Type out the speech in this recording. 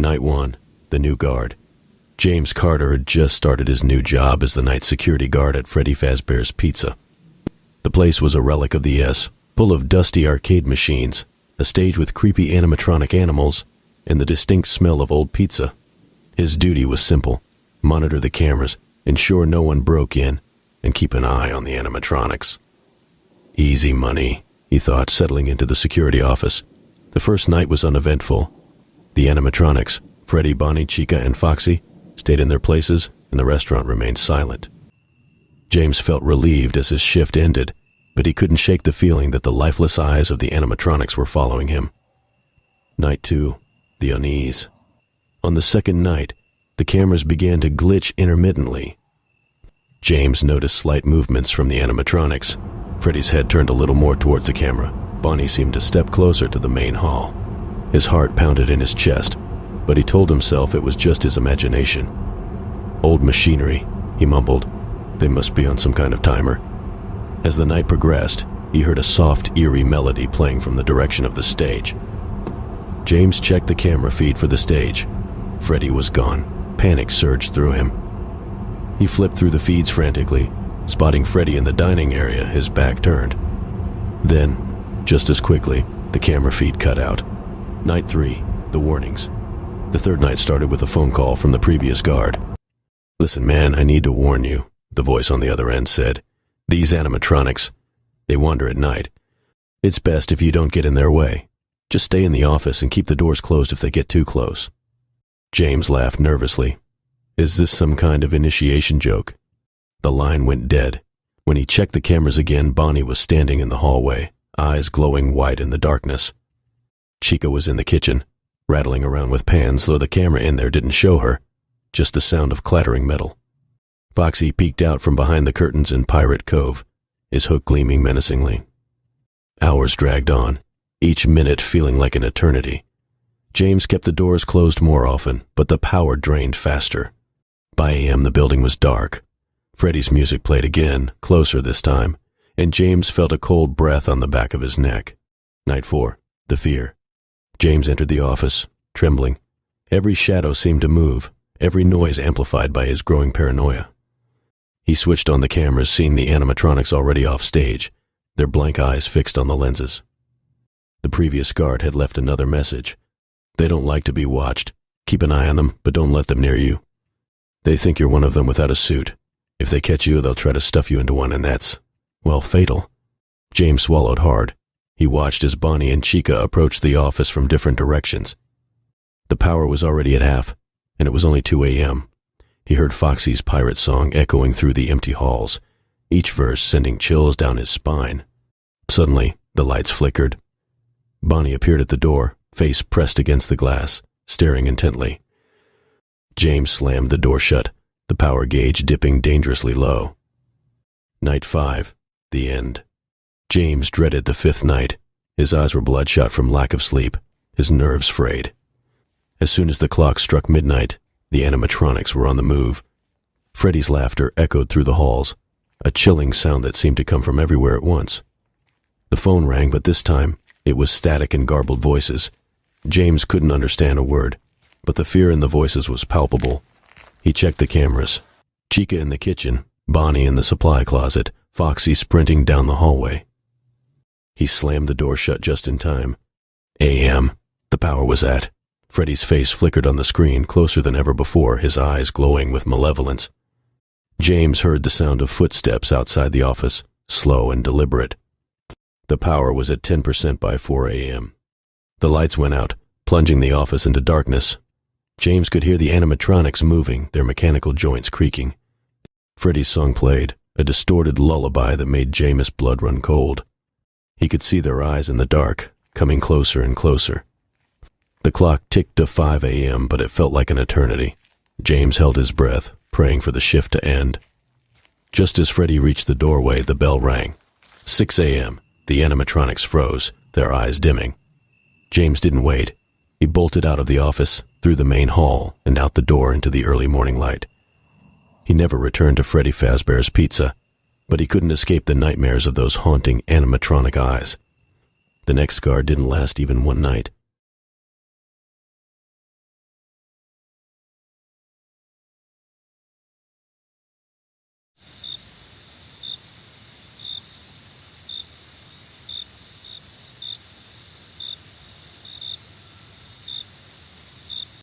Night 1, the new guard. James Carter had just started his new job as the night security guard at Freddy Fazbear's Pizza. The place was a relic of the S, full of dusty arcade machines, a stage with creepy animatronic animals, and the distinct smell of old pizza. His duty was simple: monitor the cameras, ensure no one broke in, and keep an eye on the animatronics. Easy money, he thought, settling into the security office. The first night was uneventful. The animatronics, Freddy, Bonnie, Chica, and Foxy, stayed in their places, and the restaurant remained silent. James felt relieved as his shift ended, but he couldn't shake the feeling that the lifeless eyes of the animatronics were following him. Night 2, the unease. On the second night, the cameras began to glitch intermittently. James noticed slight movements from the animatronics. Freddy's head turned a little more towards the camera. Bonnie seemed to step closer to the main hall. His heart pounded in his chest, but he told himself it was just his imagination. Old machinery, he mumbled. They must be on some kind of timer. As the night progressed, he heard a soft, eerie melody playing from the direction of the stage. James checked the camera feed for the stage. Freddy was gone. Panic surged through him. He flipped through the feeds frantically, spotting Freddy in the dining area, his back turned. Then, just as quickly, the camera feed cut out. Night 3, the warnings. The third night started with a phone call from the previous guard. "Listen, man, I need to warn you," the voice on the other end said. "These animatronics, they wander at night. It's best if you don't get in their way. Just stay in the office and keep the doors closed if they get too close." James laughed nervously. Is this some kind of initiation joke? The line went dead. When he checked the cameras again, Bonnie was standing in the hallway, eyes glowing white in the darkness. Chica was in the kitchen, rattling around with pans, though the camera in there didn't show her, just the sound of clattering metal. Foxy peeked out from behind the curtains in Pirate Cove, his hook gleaming menacingly. Hours dragged on, each minute feeling like an eternity. James kept the doors closed more often, but the power drained faster. By AM, the building was dark. Freddy's music played again, closer this time, and James felt a cold breath on the back of his neck. Night 4, the fear. James entered the office, trembling. Every shadow seemed to move, every noise amplified by his growing paranoia. He switched on the cameras, seeing the animatronics already off stage, their blank eyes fixed on the lenses. The previous guard had left another message. They don't like to be watched. Keep an eye on them, but don't let them near you. They think you're one of them without a suit. If they catch you, they'll try to stuff you into one, and that's, well, fatal. James swallowed hard. He watched as Bonnie and Chica approached the office from different directions. The power was already at half, and it was only 2 a.m. He heard Foxy's pirate song echoing through the empty halls, each verse sending chills down his spine. Suddenly, the lights flickered. Bonnie appeared at the door, face pressed against the glass, staring intently. James slammed the door shut, the power gauge dipping dangerously low. Night 5, the end. James dreaded the 5th night. His eyes were bloodshot from lack of sleep, his nerves frayed. As soon as the clock struck midnight, the animatronics were on the move. Freddy's laughter echoed through the halls, a chilling sound that seemed to come from everywhere at once. The phone rang, but this time, it was static and garbled voices. James couldn't understand a word, but the fear in the voices was palpable. He checked the cameras. Chica in the kitchen, Bonnie in the supply closet, Foxy sprinting down the hallway. He slammed the door shut just in time. AM. The power was at. Freddy's face flickered on the screen, closer than ever before, his eyes glowing with malevolence. James heard the sound of footsteps outside the office, slow and deliberate. The power was at 10% by 4 a.m. The lights went out, plunging the office into darkness. James could hear the animatronics moving, their mechanical joints creaking. Freddy's song played, a distorted lullaby that made James' blood run cold. He could see their eyes in the dark, coming closer and closer. The clock ticked to 5 a.m., but it felt like an eternity. James held his breath, praying for the shift to end. Just as Freddy reached the doorway, the bell rang. 6 a.m. The animatronics froze, their eyes dimming. James didn't wait. He bolted out of the office, through the main hall, and out the door into the early morning light. He never returned to Freddy Fazbear's Pizza, but he couldn't escape the nightmares of those haunting animatronic eyes. The next guard didn't last even one night.